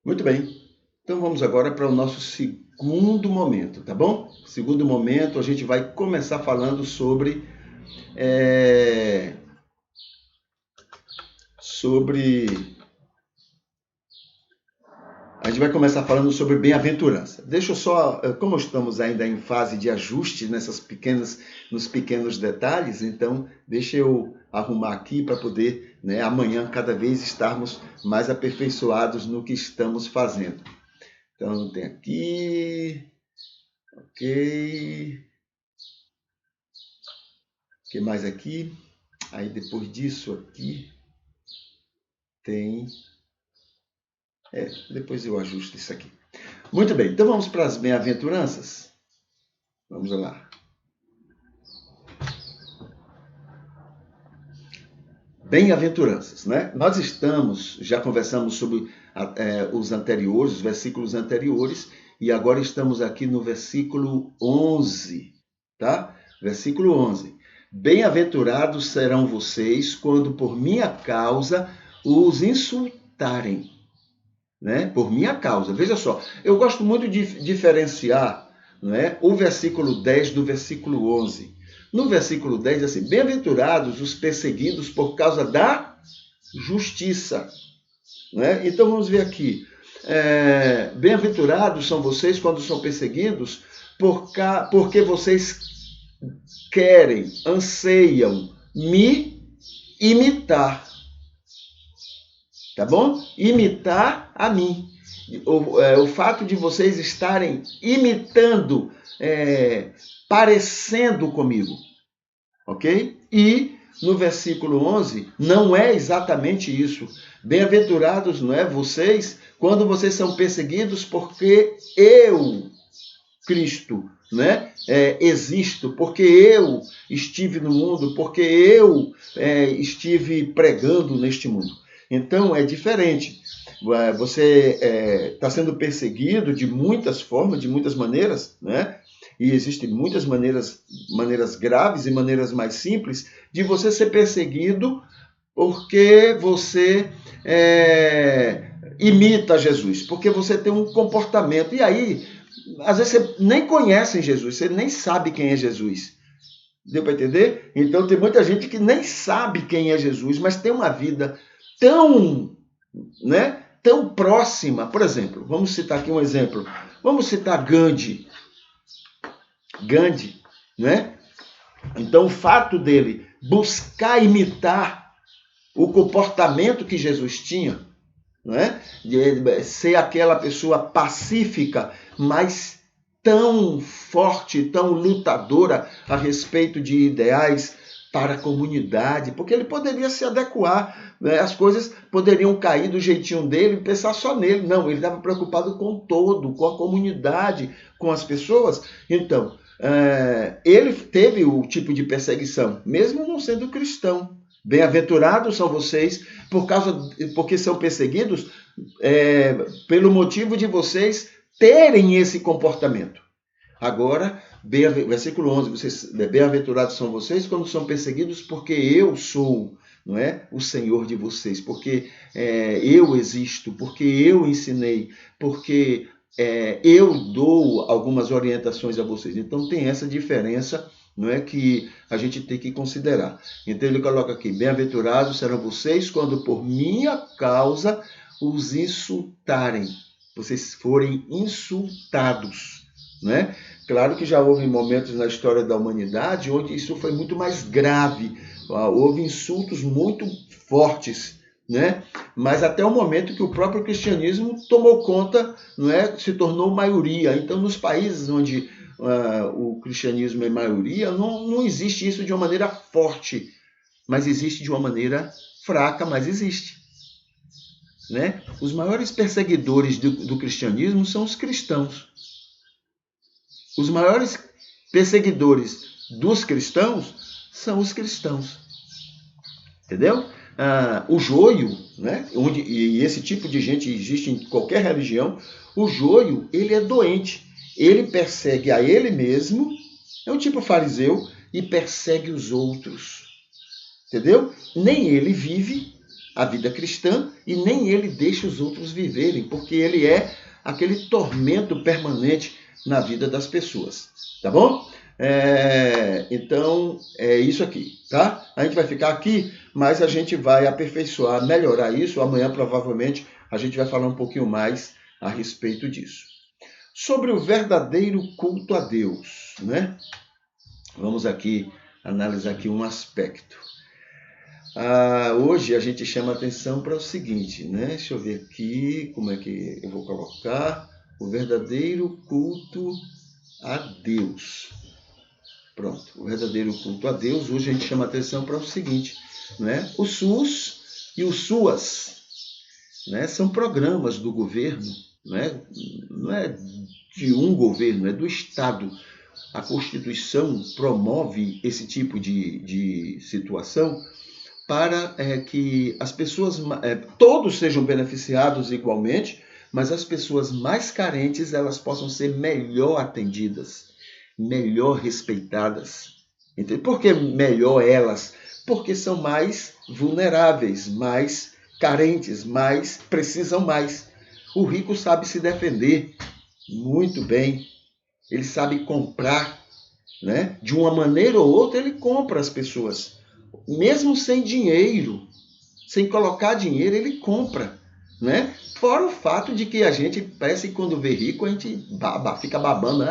Muito bem. Então vamos agora para o nosso segundo momento, tá bom? Segundo momento, a gente vai começar falando sobre a gente vai começar falando sobre bem-aventurança. Deixa eu só, como estamos ainda em fase de ajuste nos pequenos detalhes, então deixa eu arrumar aqui para poder, né, amanhã cada vez estarmos mais aperfeiçoados no que estamos fazendo. Então tem aqui, ok, o que mais aqui? Aí depois disso aqui tem, depois eu ajusto isso aqui. Muito bem, então vamos para as bem-aventuranças. Vamos lá. Bem-aventuranças, né? Nós já conversamos sobre os versículos anteriores, e agora estamos aqui no versículo 11, tá? Versículo 11. Bem-aventurados serão vocês quando por minha causa os insultarem, né? Por minha causa. Veja só, eu gosto muito de diferenciar, né, o versículo 10 do versículo 11. No versículo 10 diz assim: bem-aventurados os perseguidos por causa da justiça. Né? Então vamos ver aqui. Bem-aventurados são vocês quando são perseguidos porque vocês querem, anseiam me imitar. Tá bom? Imitar a mim. O fato de vocês estarem imitando, parecendo comigo, ok? E no versículo 11, não é exatamente isso. Bem-aventurados, não é, vocês, quando vocês são perseguidos porque eu, Cristo, né, existo, porque eu estive no mundo, porque eu estive pregando neste mundo. Então, é diferente. Você está sendo perseguido de muitas formas, de muitas maneiras, né? E existem muitas maneiras graves e maneiras mais simples de você ser perseguido porque você imita Jesus, porque você tem um comportamento. E aí, às vezes você nem conhece Jesus, você nem sabe quem é Jesus. Deu para entender? Então tem muita gente que nem sabe quem é Jesus, mas tem uma vida tão, né, tão próxima. Por exemplo, vamos citar aqui um exemplo. Vamos citar Gandhi. Gandhi, né? Então o fato dele buscar imitar o comportamento que Jesus tinha, né? De ser aquela pessoa pacífica, mas tão forte, tão lutadora a respeito de ideais para a comunidade, porque ele poderia se adequar, né? As coisas poderiam cair do jeitinho dele e pensar só nele. Não, ele estava preocupado com o todo, com a comunidade, com as pessoas. Então, ele teve o tipo de perseguição, mesmo não sendo cristão. Bem-aventurados são vocês porque são perseguidos pelo motivo de vocês terem esse comportamento. Agora, versículo 11, bem-aventurados são vocês quando são perseguidos porque eu sou, não é, o Senhor de vocês, porque eu existo, porque eu ensinei, porque eu dou algumas orientações a vocês. Então tem essa diferença, não é, que a gente tem que considerar. Então ele coloca aqui: bem-aventurados serão vocês quando por minha causa os insultarem, vocês forem insultados, né? Claro que já houve momentos na história da humanidade onde isso foi muito mais grave, houve insultos muito fortes, né? Mas até o momento que o próprio cristianismo tomou conta, não é, se tornou maioria. Então, nos países onde o cristianismo é maioria, não existe isso de uma maneira forte, mas existe de uma maneira fraca, mas existe. Né? Os maiores perseguidores do cristianismo são os cristãos. Os maiores perseguidores dos cristãos são os cristãos. Entendeu? O joio, né? E esse tipo de gente existe em qualquer religião. O joio, ele é doente. Ele persegue a ele mesmo, é um tipo fariseu, e persegue os outros. Entendeu? Nem ele vive, a vida cristã e nem ele deixa os outros viverem, porque ele é aquele tormento permanente na vida das pessoas, tá bom? Então, é isso aqui, tá? A gente vai ficar aqui, mas a gente vai aperfeiçoar, melhorar isso. Amanhã, provavelmente, a gente vai falar um pouquinho mais a respeito disso. Sobre o verdadeiro culto a Deus, né? Vamos aqui analisar aqui um aspecto. Hoje a gente chama atenção para o seguinte, né? Deixa eu ver aqui como é que eu vou colocar. O verdadeiro culto a Deus. Pronto, o verdadeiro culto a Deus. Hoje a gente chama atenção para o seguinte, né? O SUS e o SUAS, né? São programas do governo, né? Não é de um governo, é do Estado. A Constituição promove esse tipo de situação para que as pessoas, todos sejam beneficiados igualmente, mas as pessoas mais carentes elas possam ser melhor atendidas, melhor respeitadas. Entende? Por que melhor elas? Porque são mais vulneráveis, mais carentes, mais precisam mais. O rico sabe se defender muito bem, ele sabe comprar, né? De uma maneira ou outra ele compra as pessoas. Mesmo sem dinheiro, sem colocar dinheiro, ele compra, né? Fora o fato de que a gente parece que quando vê rico, a gente fica babando,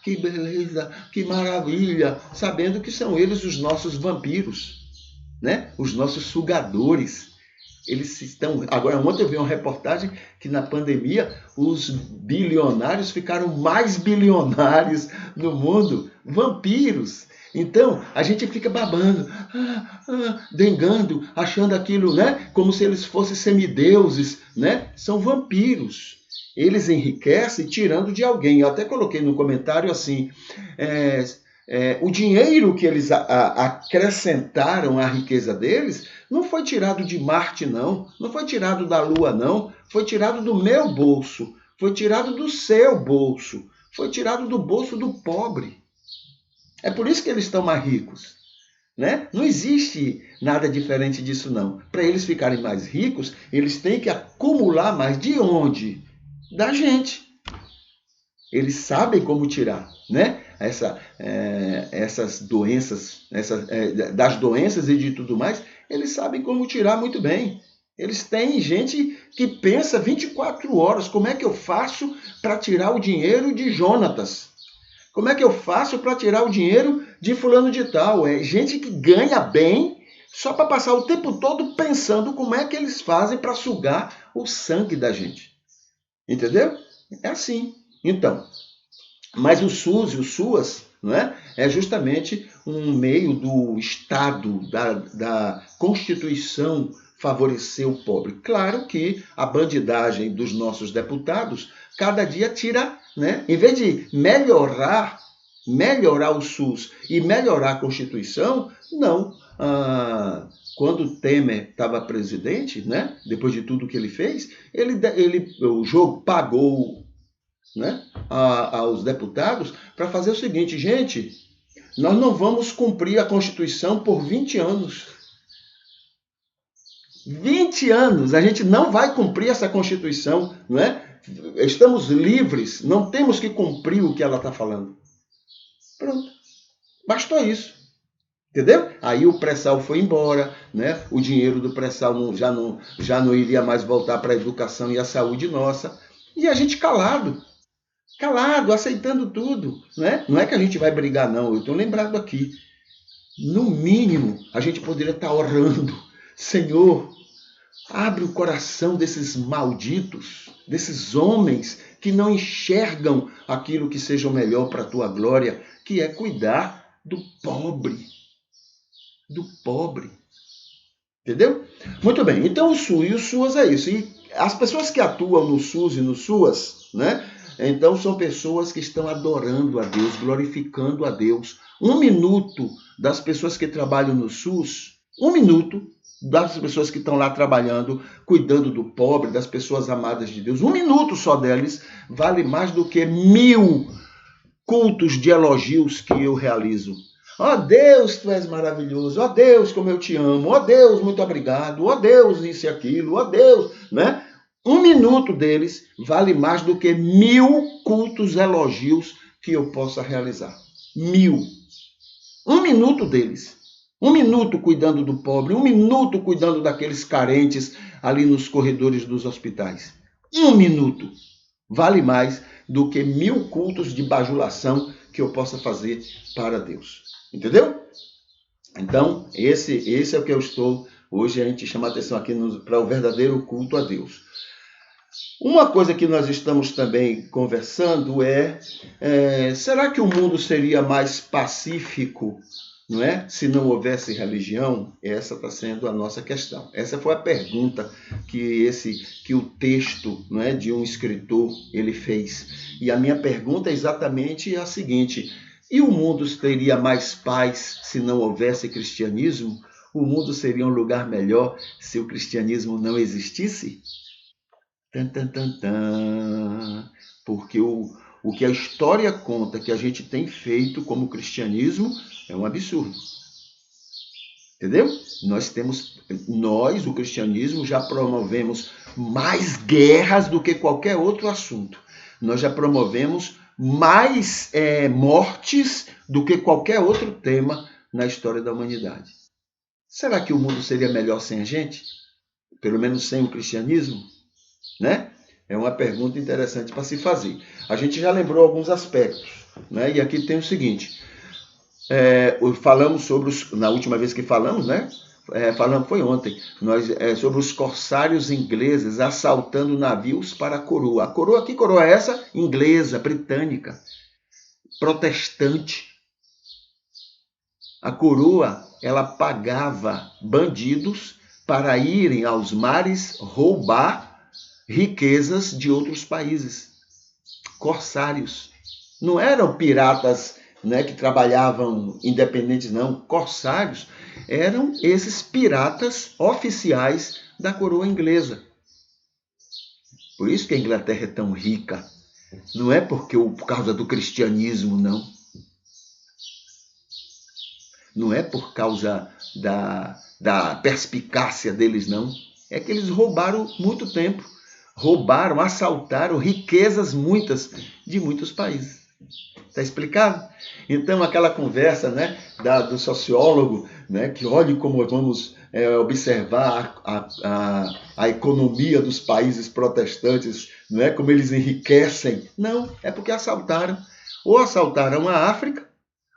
que beleza, que maravilha, sabendo que são eles os nossos vampiros, né? Os nossos sugadores. Eles estão... Agora, ontem eu vi uma reportagem que na pandemia os bilionários ficaram mais bilionários no mundo, vampiros. Então, a gente fica babando, dengando, achando aquilo, né? Como se eles fossem semideuses, né? São vampiros. Eles enriquecem tirando de alguém. Eu até coloquei no comentário assim, o dinheiro que eles acrescentaram à riqueza deles não foi tirado de Marte, não foi tirado da Lua, não. Foi tirado do meu bolso, foi tirado do seu bolso, foi tirado do bolso do pobre. É por isso que eles estão mais ricos, né? Não existe nada diferente disso, não. Para eles ficarem mais ricos, eles têm que acumular mais. De onde? Da gente. Eles sabem como tirar, né? Essas doenças, das doenças e de tudo mais, eles sabem como tirar muito bem. Eles têm gente que pensa 24 horas, como é que eu faço para tirar o dinheiro de Jonatas? Como é que eu faço para tirar o dinheiro de fulano de tal? É gente que ganha bem só para passar o tempo todo pensando como é que eles fazem para sugar o sangue da gente. Entendeu? É assim. Então, mas o SUS e o SUAS, não é justamente um meio do Estado, da Constituição favorecer o pobre. Claro que a bandidagem dos nossos deputados cada dia tira, né? Em vez de melhorar o SUS e melhorar a Constituição, não. Quando Temer estava presidente, né? Depois de tudo que ele fez, o jogo pagou, né, aos deputados para fazer o seguinte, gente, nós não vamos cumprir a Constituição por 20 anos. 20 anos, a gente não vai cumprir essa Constituição, não é? Estamos livres, não temos que cumprir o que ela está falando. Pronto, bastou isso. Entendeu? Aí o pré-sal foi embora, né? O dinheiro do pré-sal já não iria mais voltar para a educação e a saúde nossa. E a gente calado, aceitando tudo, né? Não é que a gente vai brigar, não. Eu estou lembrado aqui. No mínimo, a gente poderia estar orando. Senhor, abre o coração desses malditos, desses homens que não enxergam aquilo que seja o melhor para a tua glória, que é cuidar do pobre. Do pobre. Entendeu? Muito bem. Então o SUS e o SUAS é isso. E as pessoas que atuam no SUS e no SUAS, né? Então são pessoas que estão adorando a Deus, glorificando a Deus. 1 minuto das pessoas que trabalham no SUS, 1 minuto das pessoas que estão lá trabalhando, cuidando do pobre, das pessoas amadas de Deus, 1 minuto só deles vale mais do que 1000 cultos de elogios que eu realizo. Ó Deus, tu és maravilhoso. Ó Deus, como eu te amo. Ó Deus, muito obrigado. Ó Deus, isso e aquilo. Ó Deus, né? 1 minuto deles vale mais do que 1000 cultos elogios que eu possa realizar. 1000. 1 minuto deles. 1 minuto cuidando do pobre. 1 minuto cuidando daqueles carentes ali nos corredores dos hospitais. 1 minuto vale mais do que 1000 cultos de bajulação que eu possa fazer para Deus. Entendeu? Então, esse é o que eu estou... Hoje a gente chama a atenção aqui para o verdadeiro culto a Deus. Uma coisa que nós estamos também conversando será que o mundo seria mais pacífico, não é? Se não houvesse religião? Essa está sendo a nossa questão. Essa foi a pergunta que o texto, não é, de um escritor ele fez. E a minha pergunta é exatamente a seguinte: e o mundo teria mais paz se não houvesse cristianismo? O mundo seria um lugar melhor se o cristianismo não existisse? Tan, tan, tan, tan. Porque o que a história conta que a gente tem feito como cristianismo é um absurdo. Entendeu? Nós, o cristianismo, já promovemos mais guerras do que qualquer outro assunto. Nós já promovemos mais mortes do que qualquer outro tema na história da humanidade. Será que o mundo seria melhor sem a gente? Pelo menos sem o cristianismo? Né? É uma pergunta interessante para se fazer. A gente já lembrou alguns aspectos, né? E aqui tem o seguinte: falamos sobre na última vez que falamos, né? Foi ontem, sobre os corsários ingleses assaltando navios para a coroa. A coroa, que coroa é essa? Inglesa, britânica, protestante. A coroa, ela pagava bandidos para irem aos mares roubar riquezas de outros países. Corsários. Não eram piratas, né, que trabalhavam independentes, não. Corsários eram esses piratas oficiais da coroa inglesa. Por isso que a Inglaterra é tão rica. Não é por causa do cristianismo, não. Não é por causa da perspicácia deles, não. É que eles roubaram muito tempo. Roubaram, assaltaram riquezas muitas de muitos países. Está explicado? Então, aquela conversa, né, do sociólogo, né, que olhe como vamos observar a economia dos países protestantes, não é como eles enriquecem. Não, é porque assaltaram. Ou assaltaram a África,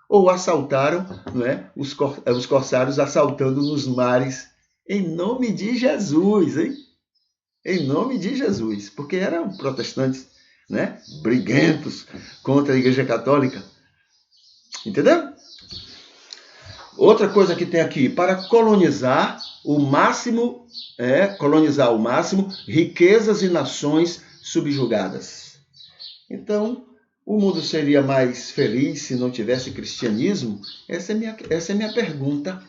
ou assaltaram, não é, os corsários assaltando nos mares. Em nome de Jesus, hein? Em nome de Jesus, porque eram protestantes, né? Briguentos contra a Igreja Católica. Entendeu? Outra coisa que tem aqui, para colonizar o máximo, riquezas e nações subjugadas. Então, o mundo seria mais feliz se não tivesse cristianismo? Essa é minha pergunta.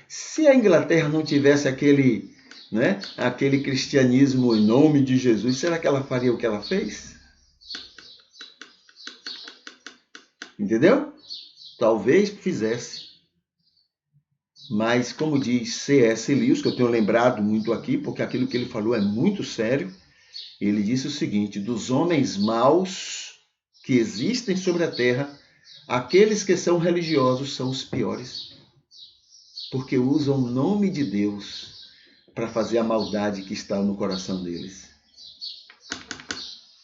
Se a Inglaterra não tivesse aquele cristianismo em nome de Jesus, será que ela faria o que ela fez? Entendeu? Talvez fizesse. Mas, como diz C.S. Lewis, que eu tenho lembrado muito aqui, porque aquilo que ele falou é muito sério, ele disse o seguinte: dos homens maus que existem sobre a terra, aqueles que são religiosos são os piores, porque usam o nome de Deus para fazer a maldade que está no coração deles.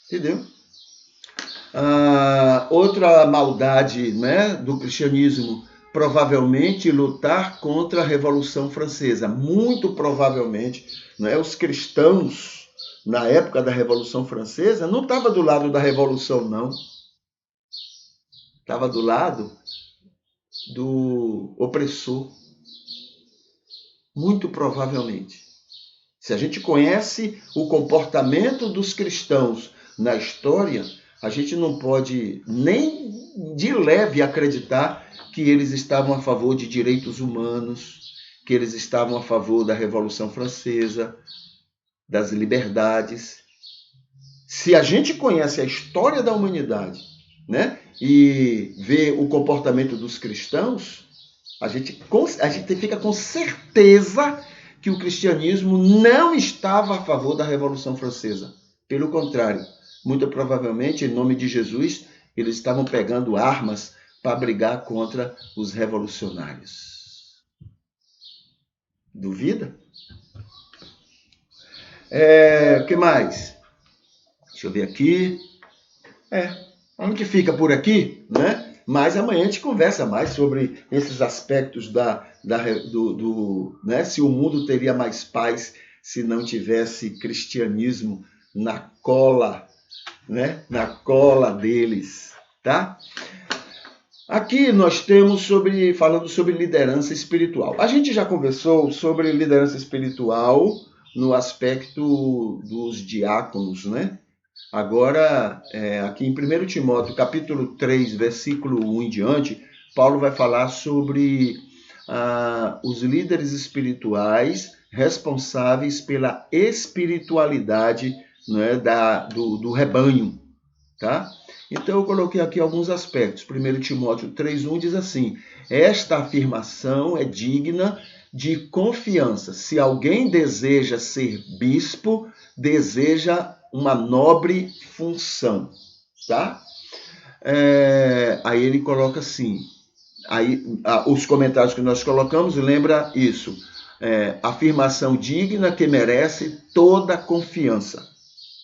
Entendeu? Outra maldade, né, do cristianismo, provavelmente lutar contra a Revolução Francesa. Muito provavelmente, né, os cristãos, na época da Revolução Francesa, não estavam do lado da Revolução, não. Estava do lado do opressor. Muito provavelmente. Se a gente conhece o comportamento dos cristãos na história, a gente não pode nem de leve acreditar que eles estavam a favor de direitos humanos, que eles estavam a favor da Revolução Francesa, das liberdades. Se a gente conhece a história da humanidade né, e vê o comportamento dos cristãos, a gente fica com certeza que o cristianismo não estava a favor da Revolução Francesa. Pelo contrário, muito provavelmente, em nome de Jesus, eles estavam pegando armas para brigar contra os revolucionários. Duvida? O que mais? Deixa eu ver aqui. Vamos que fica por aqui, né? Mas amanhã a gente conversa mais sobre esses aspectos né? Se o mundo teria mais paz se não tivesse cristianismo na cola, né? Na cola deles, tá? Aqui nós temos falando sobre liderança espiritual. A gente já conversou sobre liderança espiritual no aspecto dos diáconos, né? Agora, aqui em 1 Timóteo, capítulo 3, versículo 1 em diante, Paulo vai falar sobre os líderes espirituais responsáveis pela espiritualidade, né, do rebanho, tá? Então, eu coloquei aqui alguns aspectos. 1 Timóteo 3,1 diz assim: esta afirmação é digna de confiança. Se alguém deseja ser bispo, deseja uma nobre função, tá? Aí ele coloca assim, os comentários que nós colocamos, lembra isso, afirmação digna que merece toda confiança,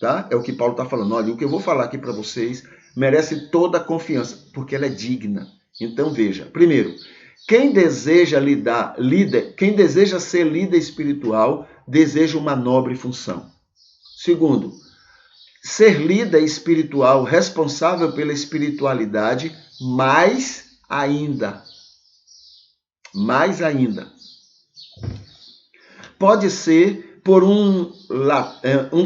tá? É o que Paulo está falando. Olha, o que eu vou falar aqui para vocês merece toda confiança, porque ela é digna. Então veja, primeiro, quem deseja ser líder espiritual, deseja uma nobre função. Segundo, ser líder espiritual responsável pela espiritualidade, mais ainda, pode ser por um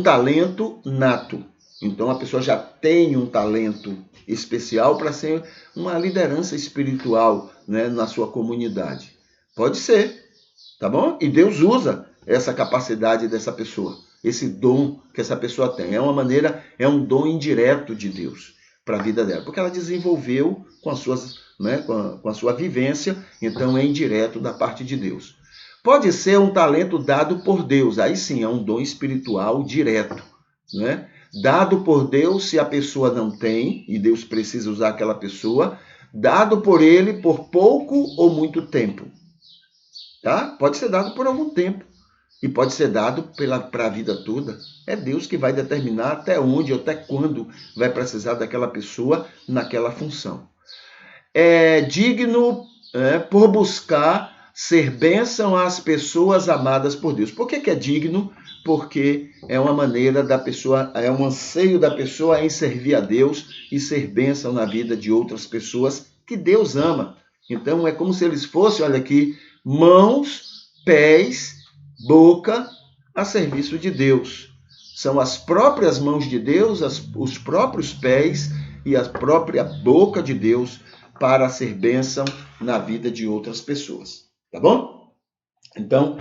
talento nato. Então a pessoa já tem um talento especial para ser uma liderança espiritual, né, na sua comunidade. Pode ser, tá bom? E Deus usa essa capacidade dessa pessoa, esse dom que essa pessoa tem. É um dom indireto de Deus para a vida dela, porque ela desenvolveu com a sua vivência, então é indireto da parte de Deus. Pode ser um talento dado por Deus, aí sim é um dom espiritual direto, né? Dado por Deus, se a pessoa não tem, e Deus precisa usar aquela pessoa, dado por ele por pouco ou muito tempo. Tá? Pode ser dado por algum tempo e pode ser dado para a vida toda. É Deus que vai determinar até onde, até quando vai precisar daquela pessoa naquela função. É digno por buscar ser bênção às pessoas amadas por Deus. Por que é digno? Porque é uma maneira da pessoa, é um anseio da pessoa em servir a Deus e ser bênção na vida de outras pessoas que Deus ama. Então é como se eles fossem, olha aqui, mãos, pés, boca a serviço de Deus. São as próprias mãos de Deus, os próprios pés e a própria boca de Deus para ser bênção na vida de outras pessoas. Tá bom? Então,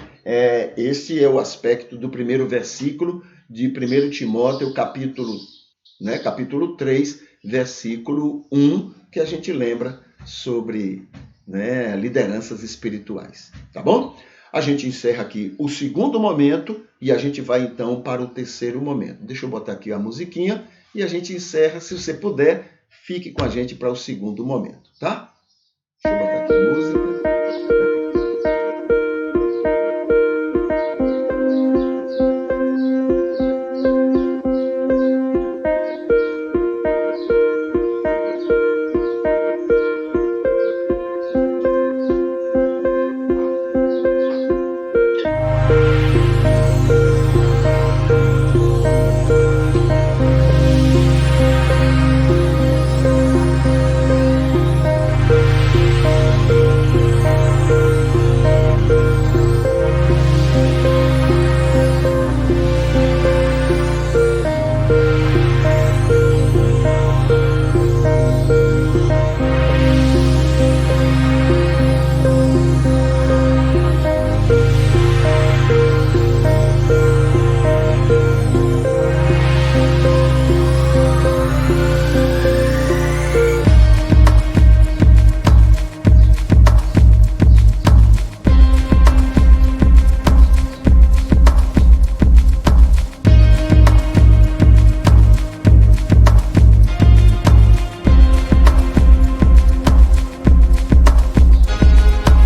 esse é o aspecto do primeiro versículo de 1 Timóteo, capítulo 3, versículo 1, que a gente lembra sobre, né, lideranças espirituais. Tá bom? A gente encerra aqui o segundo momento e a gente vai então para o terceiro momento. Deixa eu botar aqui a musiquinha e a gente encerra. Se você puder, fique com a gente para o segundo momento, tá? Deixa eu botar aqui a música.